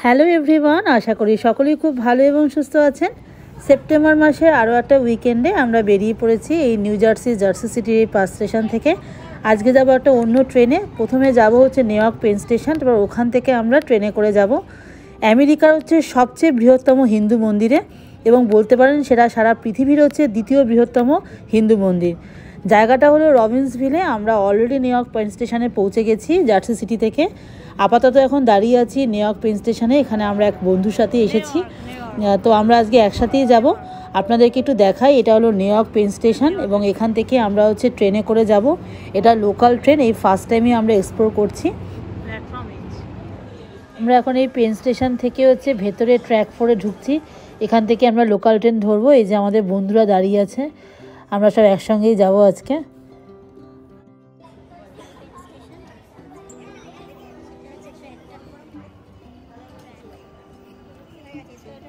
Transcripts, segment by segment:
Hello everyone, আশা করি সকলেই খুব ভালো এবং সুস্থ আছেন। সেপ্টেম্বর মাসে আরও একটা উইকেন্ডে আমরা বেরিয়ে পড়েছি এই নিউ জার্সি সিটির এই 5 স্টেশন থেকে। আজকে যাব একটা অন্য ট্রেনে। প্রথমে যাব হচ্ছে নিউ ইয়র্ক পেন স্টেশন, তারপর ওখান থেকে আমরা ট্রেনে করে যাব আমেরিকার হচ্ছে সবচেয়ে বৃহত্তম হিন্দু মন্দিরে, এবং বলতে পারেন সেটা সারা পৃথিবীর হচ্ছে দ্বিতীয় বৃহত্তম হিন্দু মন্দির। জায়গাটা হলো রবিন্সভিলে। আমরা অলরেডি নিউ ইয়র্ক পেন স্টেশনে পৌঁছে গেছি জার্সি সিটি থেকে। আপাতত এখন দাঁড়িয়ে আছি নিউ ইয়র্ক পেন স্টেশনে। এখানে আমরা এক বন্ধুর সাথে এসেছি, তো আমরা আজকে একসাথেই যাব। আপনাদেরকে একটু দেখাই, এটা হলো নিউ ইয়র্ক পেন স্টেশন এবং এখান থেকে আমরা হচ্ছে ট্রেনে করে যাব। এটা লোকাল ট্রেন, এই ফার্স্ট টাইমই আমরা এক্সপ্লোর করছি। আমরা এখন এই পেন স্টেশন থেকে হচ্ছে ভেতরে ট্র্যাক 4-এ ঢুকছি। এখান থেকে আমরা লোকাল ট্রেন ধরবো। এই যে আমাদের বন্ধুরা দাঁড়িয়ে আছে, আমরা সব একসঙ্গেই যাব আজকে।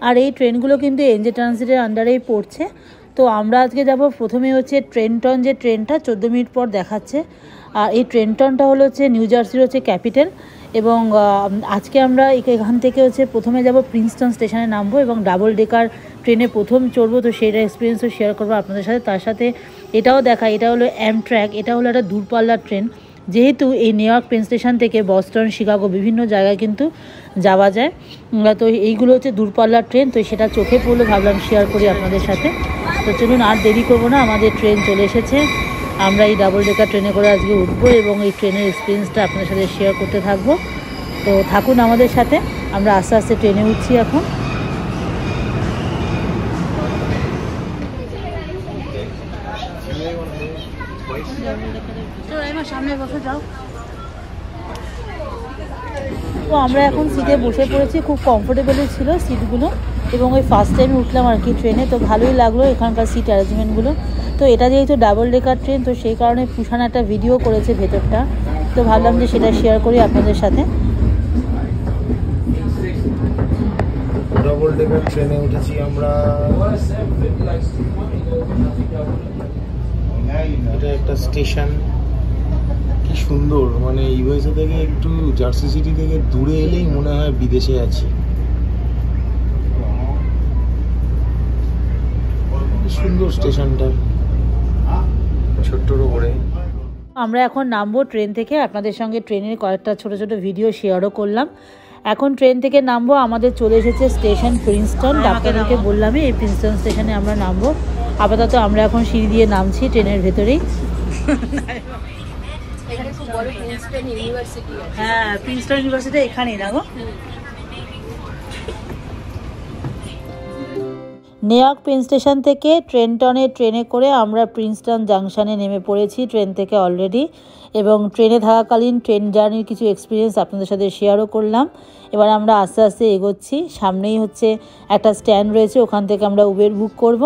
আর এই ট্রেনগুলো কিন্তু এনজে ট্রানজিটের আন্ডারেই পড়ছে। তো আমরা আজকে যাব প্রথমে হচ্ছে ট্রেনটন, যে ট্রেনটা 14 মিনিট পর দেখাচ্ছে। আর এই ট্রেনটনটা হলো হচ্ছে নিউ জার্সির হচ্ছে ক্যাপিটাল। এবং আজকে আমরা এখান থেকে হচ্ছে প্রথমে যাব প্রিন্সটন স্টেশনে নামবো এবং ডাবল ডেকার ট্রেনে প্রথম চড়বো। তো সেইটা এক্সপিরিয়েন্সও শেয়ার করবো আপনাদের সাথে। তার সাথে এটাও দেখা, এটা হলো অ্যামট্র্যাক। এটা হলো একটা দূরপাল্লার ট্রেন, যেহেতু এই নিউ ইয়র্ক পেন স্টেশন থেকে বস্টন, শিকাগো বিভিন্ন জায়গায় কিন্তু যাওয়া যায়। তো এইগুলো হচ্ছে দূরপাল্লার ট্রেন, তো সেটা চোখে পড়লে ভাবলাম শেয়ার করি আপনাদের সাথে। তো চলুন আর দেরি করবো না, আমাদের ট্রেন চলে এসেছে। আমরা এই ডাবল ডেকার ট্রেনে করে আজকে উঠবো এবং এই ট্রেনের এক্সপিরিয়েন্সটা আপনাদের সাথে শেয়ার করতে থাকবো। তো থাকুন আমাদের সাথে। আমরা আস্তে আস্তে ট্রেনে উঠছি এখন। সামনে বসে যাও। তো আমরা এখন সিটে বসে পড়েছি, খুব কমফোর্টেবলই ছিল সিটগুলো। এবং ওই ফার্স্ট টাইম উঠলাম আর কি ট্রেনে, তো ভালোই লাগলো এখানকার সিট অ্যারেঞ্জমেন্টগুলো। তো এটা যেহেতু ডাবল ডেকার ট্রেন, তো সেই কারণে পুষান একটা ভিডিও করেছে ভেতরটা, তো ভাবলাম যে সেটা শেয়ার করি আপনাদের সাথে। ডাবল ডেকার ট্রেনে উঠেছি আমরা। এটা একটা স্টেশন, কি সুন্দর। মানে ইউএসএ থেকে একটু জার্সি সিটি থেকে দূরে এলেই মনে হয় বিদেশে আছি। সুন্দর স্টেশনটা, ছোট্ট করে। আমরা এখন নামবো ট্রেন থেকে। আপনাদের সঙ্গে ট্রেনের কয়েকটা ছোট ছোট ভিডিও শেয়ারও করলাম। এখন ট্রেন থেকে নামবো, আমাদের চলে এসেছে স্টেশন প্রিন্সটন। ডাক্তারকে বললামই এই প্রিন্সটন স্টেশনে আমরা নামবো। আপাতত আমরা এখন সিঁড়ি দিয়ে নামছি ট্রেনের ভেতরেই। হ্যাঁ, প্রিন্সটন ইউনিভার্সিটি এখানেই না গো। নিউ ইয়র্ক পেন স্টেশন থেকে ট্রেনে করে আমরা প্রিন্সটন জাংশনে নেমে পড়েছি ট্রেন থেকে অলরেডি। এবং ট্রেনে থাকাকালীন ট্রেন জার্নির কিছু এক্সপিরিয়েন্স আপনাদের সাথে শেয়ারও করলাম। এবার আমরা আস্তে আস্তে এগোচ্ছি। সামনেই হচ্ছে একটা স্ট্যান্ড রয়েছে, ওখান থেকে আমরা উবের বুক করব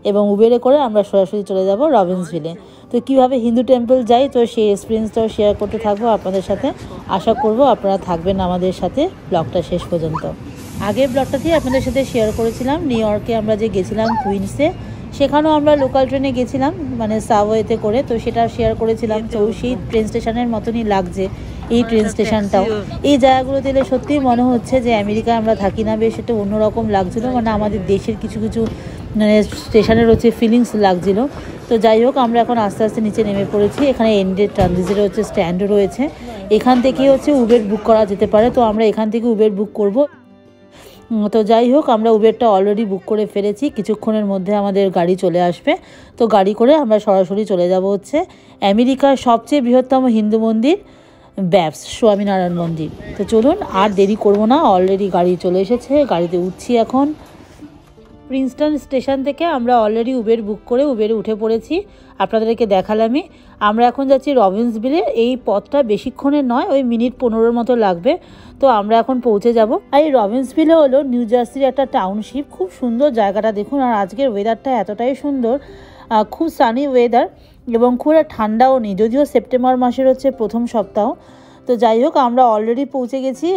এবং উবেরে করে আমরা সরাসরি চলে যাব রবিন্সভিলে। তো কীভাবে হিন্দু টেম্পল যাই, তো সেই এক্সপিরিয়েন্সটাও শেয়ার করতে থাকবো আপনাদের সাথে। আশা করব আপনারা থাকবেন আমাদের সাথে ব্লগটা শেষ পর্যন্ত। আগের ব্লগটাতেই আপনাদের সাথে শেয়ার করেছিলাম নিউ ইয়র্কে আমরা যে গেছিলাম কুইন্সে, সেখানেও আমরা লোকাল ট্রেনে গেছিলাম, মানে সাবওয়েতে করে। তো সেটা শেয়ার করেছিলাম। তো সেই ট্রেন স্টেশনের মতনই লাগছে এই ট্রেন স্টেশনটাও। এই জায়গাগুলোতে এলে সত্যিই মনে হচ্ছে যে আমেরিকায় আমরা থাকি না, বেশ একটা অন্যরকম লাগছিলো। মানে আমাদের দেশের কিছু কিছু মানে স্টেশনের হচ্ছে ফিলিংস লাগছিলো। তো যাই হোক, আমরা এখন আস্তে আস্তে নিচে নেমে পড়েছি। এখানে এনজে ট্রানজিটের হচ্ছে স্ট্যান্ডও রয়েছে, এখান থেকেই হচ্ছে উবের বুক করা যেতে পারে। তো আমরা এখান থেকে উবের বুক করব। তো যাই হোক, আমরা উবেরটা অলরেডি বুক করে ফেলেছি, কিছুক্ষণের মধ্যে আমাদের গাড়ি চলে আসবে। তো গাড়ি করে আমরা সরাসরি চলে যাব হচ্ছে আমেরিকার সবচেয়ে বৃহত্তম হিন্দু মন্দির ব্যাপস স্বামীনারায়ণ মন্দির। তো চলুন আর দেরি করব না, অলরেডি গাড়ি চলে এসেছে, গাড়িতে উঠছি এখন। প্রিন্সটন স্টেশন থেকে আমরা অলরেডি উবের বুক করে উবেরে উঠে পড়েছি, আপনাদেরকে দেখালামই। আমরা এখন যাচ্ছি রবিন্সভিলে। এই পথটা বেশিক্ষণের নয়, ওই মিনিট 15 মতো লাগবে। তো আমরা এখন পৌঁছে যাব। আর এই রবিন্সভিলে হলো নিউ জার্সির একটা টাউনশিপ। খুব সুন্দর জায়গাটা দেখুন। আর আজকের ওয়েদারটা এতটাই সুন্দর, খুব সানি ওয়েদার এবং খুব ঠান্ডাও নেই, যদিও সেপ্টেম্বর মাসের হচ্ছে প্রথম সপ্তাহ। তো যাই হোক, আমরা অলরেডি পৌঁছে গেছি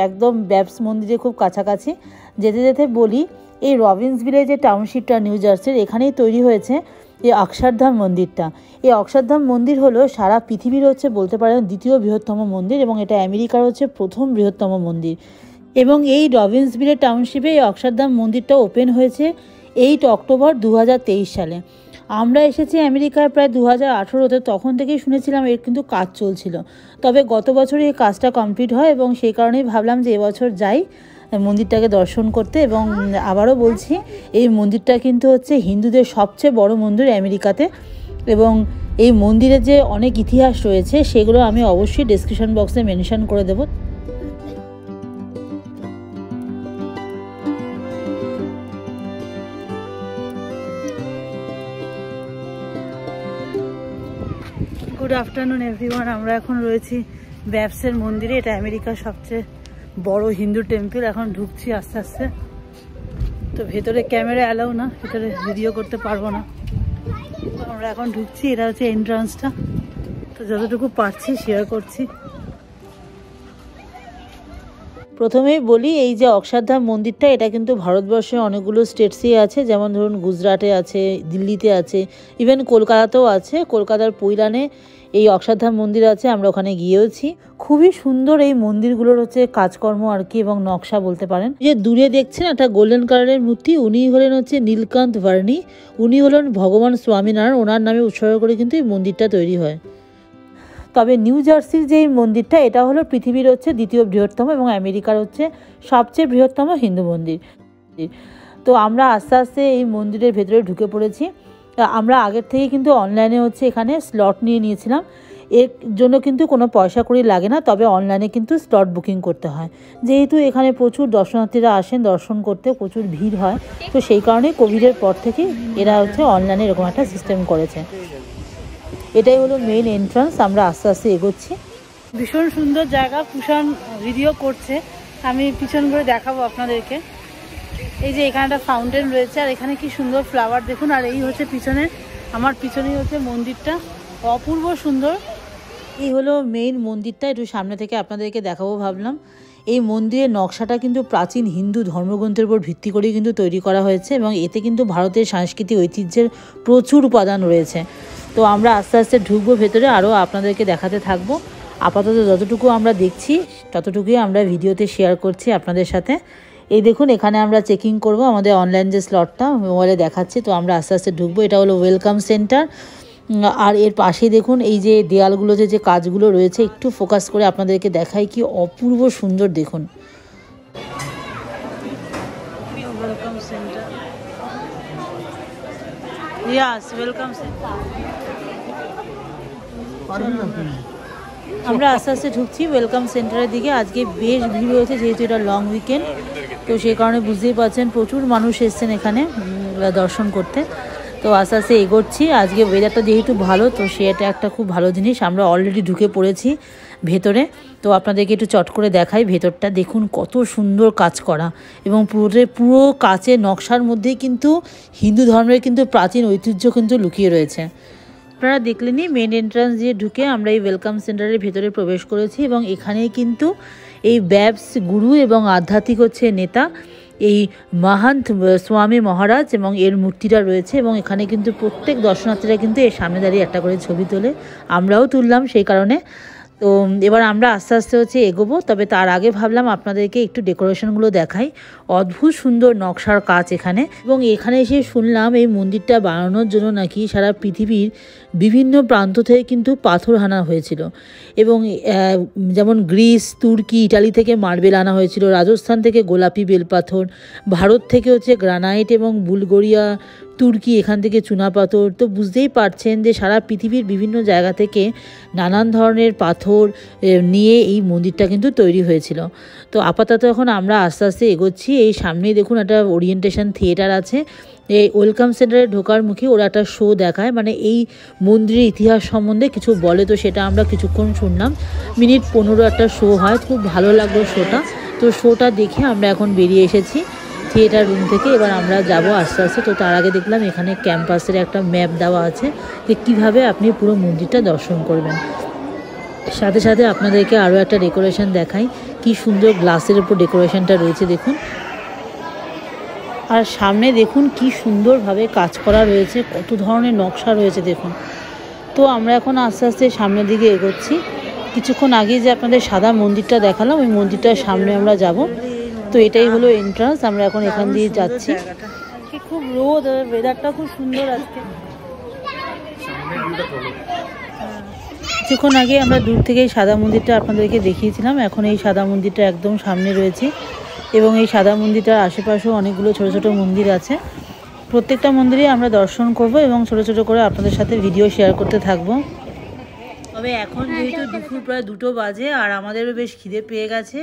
একদম ব্যাপস মন্দিরে খুব কাছাকাছি। যেতে যেতে বলি, এই রবিন্সভিলে যে টাউনশিপটা নিউ জার্সির, এখানেই তৈরি হয়েছে এই অক্ষরধাম মন্দিরটা। এই অক্ষরধাম মন্দির হলো সারা পৃথিবীর হচ্ছে বলতে পারেন দ্বিতীয় বৃহত্তম মন্দির, এবং এটা আমেরিকার হচ্ছে প্রথম বৃহত্তম মন্দির। এবং এই রবিন্সভিলে টাউনশিপে এই অক্ষরধাম মন্দিরটা ওপেন হয়েছে 8 অক্টোবর 2023 সালে। আমরা এসেছি আমেরিকায় প্রায় 2018-তে, তখন থেকেই শুনেছিলাম এর কিন্তু কাজ চলছিল। তবে গত বছরই এই কাজটা কমপ্লিট হয় এবং সেই কারণেই ভাবলাম যে এবছর যাই মন্দিরটাকে দর্শন করতে। এবং আবারও বলছি, এই মন্দিরটা কিন্তু হচ্ছে হিন্দুদের সবচেয়ে বড় মন্দির আমেরিকাতে, এবং এই মন্দিরের যে অনেক ইতিহাস রয়েছে সেগুলো আমি অবশ্যই ডেসক্রিপশন বক্সে মেনশন করে দেবো। Good afternoon everyone. আমরা এখন রয়েছি ব্যাপসের মন্দিরে। এটা আমেরিকার সবচেয়ে বড় হিন্দু টেম্পল। এখন ঢুকছি আস্তে আস্তে। তো ভেতরে ক্যামেরা অ্যালাউ না, ভেতরে ভিডিও করতে পারবো না। তো আমরা এখন ঢুকছি, এটা হচ্ছে এন্ট্রান্সটা। তো যতটুকু পারছি শেয়ার করছি। প্রথমেই বলি, এই যে অক্ষরধাম মন্দিরটা, এটা কিন্তু ভারতবর্ষে অনেকগুলো স্টেটসই আছে। যেমন ধরুন গুজরাটে আছে, দিল্লিতে আছে, ইভেন কলকাতাতেও আছে। কলকাতার পৈলানে এই অক্ষরধাম মন্দির আছে, আমরা ওখানে গিয়েওছি। খুবই সুন্দর এই মন্দিরগুলোর হচ্ছে কাজকর্ম আর কি, এবং নকশা বলতে পারেন। যে দূরে দেখছেন একটা গোল্ডেন কালারের মূর্তি, উনি হলেন হচ্ছে নীলকান্ত ভার্নি। উনি হলেন ভগবান স্বামীনারায়ণ, ওনার নামে উৎসর্গ করে কিন্তু এই মন্দিরটা তৈরি হয়। তবে নিউ জার্সির যে মন্দিরটা, এটা হলো পৃথিবীর হচ্ছে দ্বিতীয় বৃহত্তম এবং আমেরিকার হচ্ছে সবচেয়ে বৃহত্তম হিন্দু মন্দির। তো আমরা আস্তে আস্তে এই মন্দিরের ভেতরে ঢুকে পড়েছি। আমরা আগের থেকে কিন্তু অনলাইনে হচ্ছে এখানে স্লট নিয়ে নিয়েছিলাম। এর জন্য কিন্তু কোনো পয়সা কড়ি লাগে না, তবে অনলাইনে কিন্তু স্লট বুকিং করতে হয়। যেহেতু এখানে প্রচুর দর্শনার্থীরা আসেন দর্শন করতে, প্রচুর ভিড় হয়, তো সেই কারণে কোভিডের পর থেকে এরা হচ্ছে অনলাইনে এরকম একটা সিস্টেম করেছে। এটাই হলো মেইন এন্ট্রান্স। আমরা আস্তে আস্তে এগোচ্ছি। ভীষণ সুন্দর জায়গা। কুষাণ ভিডিও করছে, আমি পিছন করে দেখাবো আপনাদেরকে। এই যে এখানে একটা ফাউন্টেন রয়েছে, আর এখানে কি সুন্দর ফ্লাওয়ার দেখুন। আর এই হচ্ছে পিছনে, আমার পিছনেই হচ্ছে মন্দিরটা, অপূর্ব সুন্দর। এই হলো মেইন মন্দিরটা, একটু সামনে থেকে আপনাদেরকে দেখাবো ভাবলাম। এই মন্দিরের নকশাটা কিন্তু প্রাচীন হিন্দু ধর্মগ্রন্থের উপর ভিত্তি করে কিন্তু তৈরি করা হয়েছে, এবং এতে কিন্তু ভারতের সাংস্কৃতিক ঐতিহ্যের প্রচুর উপাদান রয়েছে। তো আমরা আস্তে আস্তে ঢুকবো ভেতরে, আরও আপনাদেরকে দেখাতে থাকবো। আপাতত যতটুকু আমরা দেখছি ততটুকুই আমরা ভিডিওতে শেয়ার করছি আপনাদের সাথে। এই দেখুন, এখানে আমরা চেকিং করব আমাদের অনলাইন যে স্লটটা মোবাইলে দেখাচ্ছে। তো আমরা আস্তে আস্তে ঢুকবো। এটা হলো ওয়েলকাম সেন্টার। আর এর পাশেই দেখুন এই যে দেয়ালগুলোতে যে কাজগুলো রয়েছে, একটু ফোকাস করে আপনাদেরকে দেখাই, কি অপূর্ব সুন্দর দেখুন। ওয়েলকাম সেন্টার, ইয়াস ওয়েলকাম সেন্টার। আমরা আস্তে আস্তে ঢুকছি ওয়েলকাম সেন্টারের দিকে। আজকে বেশ ভিড় হয়েছে, যেহেতু এটা লং উইকেন্ড, তো সেই কারণে বুঝতেই পারছেন প্রচুর মানুষ এসছেন এখানে দর্শন করতে। তো আস্তে আস্তে এগোচ্ছি। আজকে ওয়েদারটা যেহেতু ভালো, তো সেটা একটা খুব ভালো জিনিস। আমরা অলরেডি ঢুকে পড়েছি ভেতরে। তো আপনাদেরকে একটু চট করে দেখাই ভেতরটা। দেখুন কত সুন্দর কাজ করা, এবং পুরো কাচের নকশার মধ্যেই কিন্তু হিন্দু ধর্মের কিন্তু প্রাচীন ঐতিহ্য কিন্তু লুকিয়ে রয়েছে। আপনারা দেখলেনই, মেন এন্ট্রান্স দিয়ে ঢুকে আমরা এই ওয়েলকাম সেন্টারের ভেতরে প্রবেশ করেছি, এবং এখানেই কিন্তু এই ব্যাপস গুরু এবং আধ্যাত্মিক হচ্ছে নেতা এই মহান্ত স্বামী মহারাজ এবং এর মূর্তিটা রয়েছে। এবং এখানে কিন্তু প্রত্যেক দর্শনার্থীরা কিন্তু এর সামনে দাঁড়িয়ে একটা করে ছবি তোলে, আমরাও তুললাম সেই কারণে। তো এবার আমরা আস্তে আস্তে হচ্ছে এগোবো। তবে তার আগে ভাবলাম আপনাদেরকে একটু ডেকোরেশনগুলো দেখাই। অদ্ভুত সুন্দর নকশার কাজ এখানে। এবং এখানে এসে শুনলাম এই মন্দিরটা বানানোর জন্য নাকি সারা পৃথিবীর বিভিন্ন প্রান্ত থেকে কিন্তু পাথর আনা হয়েছিল। এবং যেমন গ্রিস, তুর্কি, ইটালি থেকে মার্বেল আনা হয়েছিল, রাজস্থান থেকে গোলাপি বেলপাথর, ভারত থেকে হচ্ছে গ্রানাইট, এবং বুলগেরিয়া, তুর্কি এখান থেকে চুনাপাথর। তো বুঝতেই পারছেন যে সারা পৃথিবীর বিভিন্ন জায়গা থেকে নানান ধরনের পাথর নিয়ে এই মন্দিরটা কিন্তু তৈরি হয়েছিল। তো আপাতত এখন আমরা আস্তে আস্তে এগোচ্ছি। এই সামনেই দেখুন একটা ওরিয়েন্টেশন থিয়েটার আছে। এই ওয়েলকাম সেন্টারে ঢোকার মুখে ওরা একটা শো দেখায়, মানে এই মন্দিরের ইতিহাস সম্বন্ধে কিছু বলে। তো সেটা আমরা কিছুক্ষণ শুনলাম, মিনিট 15 একটা শো হয়, খুব ভালো লাগলো শোটা। তো শোটা দেখে আমরা এখন বেরিয়ে এসেছি থিয়েটার রুম থেকে। এবার আমরা যাব আস্তে আস্তে। তো তার আগে দেখলাম এখানে ক্যাম্পাসের একটা ম্যাপ দেওয়া আছে যে কীভাবে আপনি পুরো মন্দিরটা দর্শন করবেন। সাথে সাথে আপনাদেরকে আরও একটা ডেকোরেশন দেখাই, কি সুন্দর গ্লাসের উপর ডেকোরেশনটা রয়েছে দেখুন। আর সামনে দেখুন কি সুন্দরভাবে কাজ করা রয়েছে, কত ধরনের নকশা রয়েছে দেখুন। তো আমরা এখন আস্তে আস্তে সামনের দিকে এগোচ্ছি। কিছুক্ষণ আগে যে আপনাদের সাদা মন্দিরটা দেখালাম, ওই মন্দিরটার সামনে আমরা যাব। তো এটাই হলো এন্ট্রান্স, আমরা এখন এখান দিয়ে যাচ্ছি। খুব রোদ, ওয়েদারটা খুব সুন্দর আজকে। কিছুক্ষণ আগে আমরা দূর থেকে এই সাদা মন্দিরটা আপনাদেরকে দেখিয়েছিলাম, এখন এই সাদা মন্দিরটা একদম সামনে রয়েছে এবং এই সাদা মন্দিরটার আশেপাশেও অনেকগুলো ছোট ছোট মন্দির আছে। প্রত্যেকটা মন্দিরে আমরা দর্শন করব এবং ছোট ছোট করে আপনাদের সাথে ভিডিও শেয়ার করতে থাকবো। তবে এখন যেহেতু দুপুর প্রায় 2টো বাজে আর আমাদেরও বেশ খিদে পেয়ে গেছে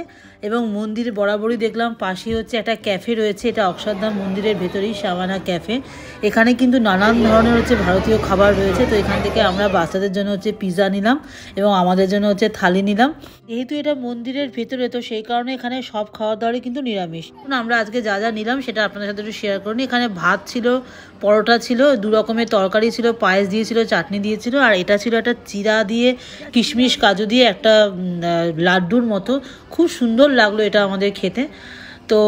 এবং মন্দির বরাবরই দেখলাম পাশে হচ্ছে একটা ক্যাফে রয়েছে, এটা অক্ষরধাম মন্দিরের ভেতরেই সাবানা ক্যাফে। এখানে কিন্তু নানান ধরনের হচ্ছে ভারতীয় খাবার রয়েছে। তো এখান থেকে আমরা বাচ্চাদের জন্য হচ্ছে পিৎজা নিলাম এবং আমাদের জন্য হচ্ছে থালি নিলাম। যেহেতু এটা মন্দিরের ভেতরে, তো সেই কারণে এখানে সব খাওয়ার দাওয়ারই কিন্তু নিরামিষ। আমরা আজকে যা যা নিলাম সেটা আপনাদের সাথে একটু শেয়ার করিনি। এখানে ভাত ছিল, পরোটা ছিল, 2 রকমের তরকারি ছিল, পায়েস দিয়েছিল, চাটনি দিয়েছিল, আর এটা ছিল একটা চিরা দিয়ে কিশমিশ কাজু দিয়ে একটা লাড্ডুর মতো, খুব সুন্দর লাগলো এটা আমাদের খেতে। তো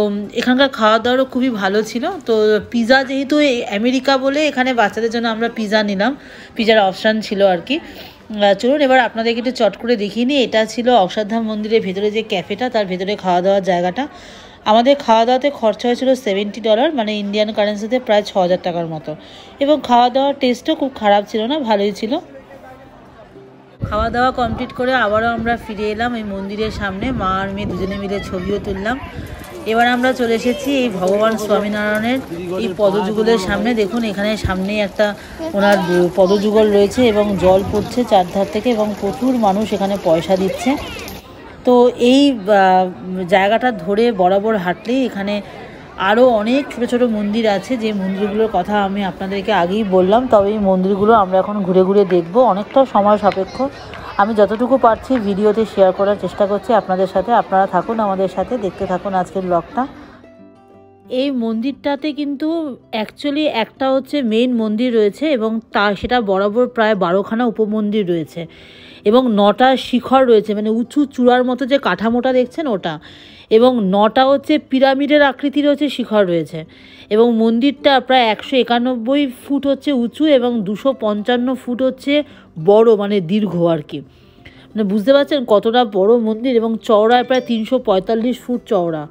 এখানকার খাওয়া দাওয়ারও খুবই ভালো ছিল। তো পিৎজা যেহেতু আমেরিকা বলে এখানে বাচ্চাদের জন্য আমরা পিৎজা নিলাম, পিৎজার অপশান ছিল আর কি। চলুন এবার আপনাদেরকে একটু চট করে দেখিয়ে নিই। এটা ছিল অক্ষরধাম মন্দিরের ভেতরে যে ক্যাফেটা, তার ভেতরে খাওয়া দাওয়ার জায়গাটা। আমাদের খাওয়া দাওয়াতে খরচা হয়েছিল $70, মানে ইন্ডিয়ান কারেন্সিতে প্রায় 6000 টাকার মতো। এবং খাওয়া দাওয়ার টেস্টও খুব খারাপ ছিল না, ভালোই ছিল। খাওয়া দাওয়া কমপ্লিট করে আবারও আমরা ফিরে এলাম এই মন্দিরের সামনে, মা আর মেয়ে দুজনে মিলে ছবিও তুললাম। এবার আমরা চলে এসেছি এই ভগবান স্বামীনারায়ণের এই পদযুগলের সামনে। দেখুন এখানে সামনেই একটা ওনার পদযুগল রয়েছে এবং জল পড়ছে চারধার থেকে এবং প্রচুর মানুষ এখানে পয়সা দিচ্ছে। তো এই জায়গাটা ধরে বরাবর হাঁটলেই এখানে আরও অনেক ছোটো ছোটো মন্দির আছে, যে মন্দিরগুলোর কথা আমি আপনাদেরকে আগেই বললাম। তবে এই মন্দিরগুলো আমরা এখন ঘুরে ঘুরে দেখব, অনেকটা সময় সাপেক্ষ। আমি যতটুকু পারছি ভিডিওতে শেয়ার করার চেষ্টা করছি আপনাদের সাথে। আপনারা থাকুন আমাদের সাথে, দেখতে থাকুন আজকের ব্লগটা। এই মন্দিরটাতে কিন্তু অ্যাকচুয়ালি একটা হচ্ছে মেইন মন্দির রয়েছে এবং সেটা বরাবর প্রায় 12খানা উপমন্দির রয়েছে এবং 9টা শিখর রয়েছে, মানে উঁচু চূড়ার মতো যে কাঠামোটা দেখছেন ওটা, এবং 9টা হচ্ছে পিরামিডের আকৃতির হচ্ছে শিখর রয়েছে। এবং মন্দিরটা প্রায় 191 ফুট হচ্ছে উঁচু এবং 255 ফুট হচ্ছে বড়, মানে দীর্ঘ আর কি। মানে বুঝতে পারছেন কতটা বড় মন্দির, এবং চওড়ায় প্রায় 345 ফুট চওড়া।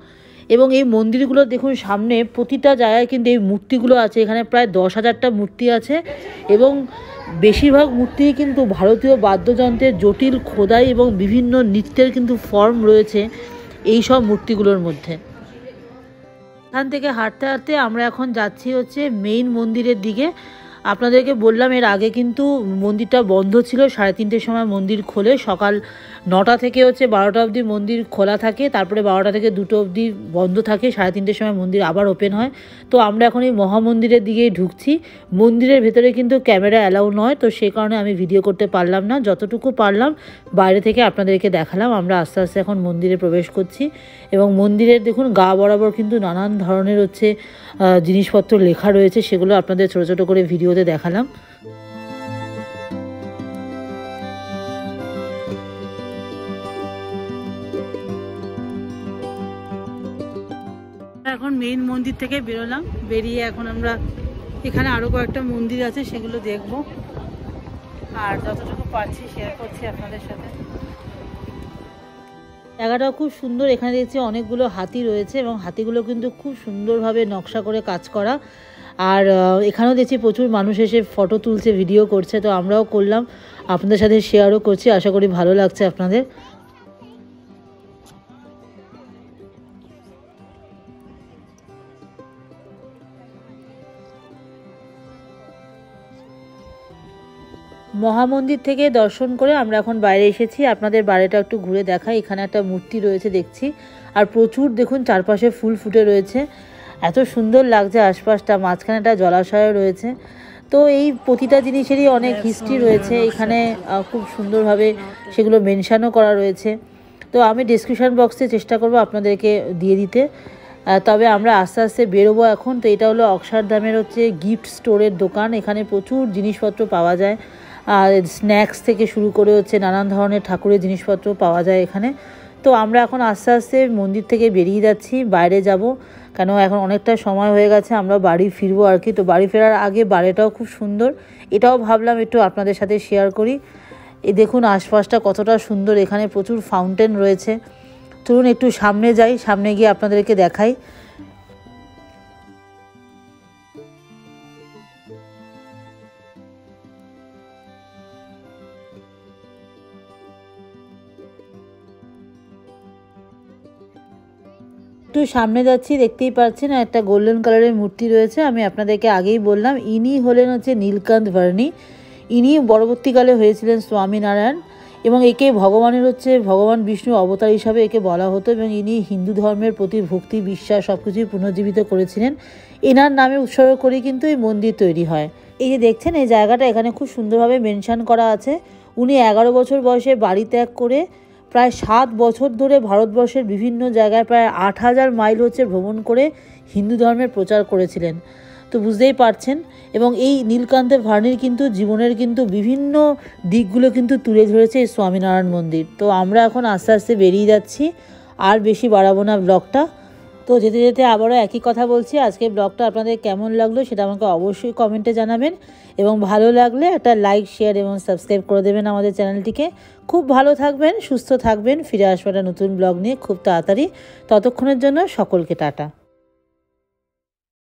এবং এই মন্দিরগুলো দেখুন সামনে প্রতিটা জায়গায় কিন্তু এই মূর্তিগুলো আছে, এখানে প্রায় 10,000টা মূর্তি আছে এবং বেশিরভাগ মূর্তি কিন্তু ভারতীয় বাদ্যযন্ত্রের জটিল খোদাই এবং বিভিন্ন নৃত্যের কিন্তু ফর্ম রয়েছে এই সব মূর্তিগুলোর মধ্যে। এখান থেকে হাঁটতে হাঁটতে আমরা এখন যাচ্ছি হচ্ছে মেইন মন্দিরের দিকে। আপনাদেরকে বললাম এর আগে কিন্তু মন্দিরটা বন্ধ ছিল, 3:30টার সময় মন্দির খোলে, সকাল 9টা থেকে হচ্ছে 12টা অবধি মন্দির খোলা থাকে, তারপরে 12টা থেকে 2টো অবধি বন্ধ থাকে, 3:30টার সময় মন্দির আবার ওপেন হয়। তো আমরা এখন এই মহামন্দিরের দিকেই ঢুকছি। মন্দিরের ভেতরে কিন্তু ক্যামেরা অ্যালাউ নয়, তো সেই কারণে আমি ভিডিও করতে পারলাম না, যতটুকু পারলাম বাইরে থেকে আপনাদেরকে দেখালাম। আমরা আস্তে আস্তে এখন মন্দিরে প্রবেশ করছি এবং মন্দিরের দেখুন গা বরাবর কিন্তু নানান ধরনের হচ্ছে জিনিসপত্র লেখা রয়েছে, সেগুলো আপনাদের ছোটো ছোটো করে ভিডিওতে দেখালাম। এখন মেইন মন্দির থেকে বেরোলাম, বেরিয়ে এখন আমরা এখানে আরও কয়েকটা মন্দির আছে সেগুলো দেখব আর যতটুকু পারছি শেয়ার করছি আপনাদের সাথে। জায়গাটাও খুব সুন্দর, এখানে দেখছি অনেকগুলো হাতি রয়েছে এবং হাতিগুলো কিন্তু খুব সুন্দরভাবে নকশা করে কাজ করা। আর এখানেও দেখছি প্রচুর মানুষ এসে ফটো তুলছে, ভিডিও করছে, তো আমরাও করলাম, আপনাদের সাথে শেয়ারও করছি, আশা করি ভালো লাগছে আপনাদের। মহামন্দির থেকে দর্শন করে আমরা এখন বাইরে এসেছি, আপনাদের বাইরেটা একটু ঘুরে দেখাই। এখানে একটা মূর্তি রয়েছে দেখছি, আর প্রচুর দেখুন চারপাশে ফুল ফুটে রয়েছে, এত সুন্দর লাগছে আশপাশটা, মাঝখানে একটা জলাশয় রয়েছে। তো এই প্রতিটা জিনিসেরই অনেক হিস্ট্রি রয়েছে এখানে, খুব সুন্দরভাবে সেগুলো মেনশানও করা রয়েছে। তো আমি ডিসক্রিপশান বক্সে চেষ্টা করব আপনাদেরকে দিয়ে দিতে। তবে আমরা আস্তে আস্তে বেরোবো এখন। তো এটা হলো অক্ষরধামের হচ্ছে গিফট স্টোরের দোকান, এখানে প্রচুর জিনিসপত্র পাওয়া যায়, আর স্ন্যাক্স থেকে শুরু করে হচ্ছে নানান ধরনের ঠাকুরের জিনিসপত্র পাওয়া যায় এখানে। তো আমরা এখন আস্তে আস্তে মন্দির থেকে বেরিয়ে যাচ্ছি, বাইরে যাব, কেন এখন অনেকটা সময় হয়ে গেছে, আমরা বাড়ি ফিরবো আর কি। তো বাড়ি ফেরার আগে বাড়িটাও খুব সুন্দর, এটাও ভাবলাম একটু আপনাদের সাথে শেয়ার করি। এই দেখুন আশপাশটা কতটা সুন্দর, এখানে প্রচুর ফাউন্টেন রয়েছে, চলুন একটু সামনে যাই, সামনে গিয়ে আপনাদেরকে দেখাই। একটু সামনে যাচ্ছি, দেখতেই পাচ্ছেন একটা গোল্ডেন কালারের মূর্তি রয়েছে। আমি আপনাদেরকে আগেই বললাম ইনি হলেন হচ্ছে নীলকান্ত ভার্নি। ইনি পরবর্তীকালে হয়েছিলেন স্বামীনারায়ণ এবং একে ভগবানের ভগবান বিষ্ণু অবতার হিসাবে একে বলা হতো এবং ইনি হিন্দু ধর্মের প্রতি ভক্তি বিশ্বাস সব কিছুই পুনর্জীবিত করেছিলেন। এনার নামে উৎসর্গ করে কিন্তু এই মন্দির তৈরি হয়। এই যে দেখছেন এই জায়গাটা এখানে খুব সুন্দরভাবে মেনশন করা আছে। উনি 11 বছর বয়সে বাড়ি ত্যাগ করে প্রায় 7 বছর ধরে ভারতবর্ষের বিভিন্ন জায়গায় প্রায় 8000 মাইল ভ্রমণ করে হিন্দু ধর্মের প্রচার করেছিলেন। তো বুঝতেই পারছেন। এবং এই নীলকান্ত ভার্নির কিন্তু জীবনের কিন্তু বিভিন্ন দিকগুলো কিন্তু তুলে ধরেছে এই স্বামীনারায়ণ মন্দির। তো আমরা এখন আস্তে আস্তে বেরিয়ে যাচ্ছি, আর বেশি বাড়াবো না ব্লগটা। তো যেতে যেতে আবারও একই কথা বলছি, আজকে ব্লগটা আপনাদের কেমন লাগলো সেটা আমাকে অবশ্যই কমেন্টে জানাবেন এবং ভালো লাগলে একটা লাইক শেয়ার এবং সাবস্ক্রাইব করে দেবেন আমাদের চ্যানেলটিকে। খুব ভালো থাকবেন, সুস্থ থাকবেন। ফিরে আসবো একটা নতুন ব্লগ নিয়ে খুব তাড়াতাড়ি। ততক্ষণের জন্য সকলকে টাটা।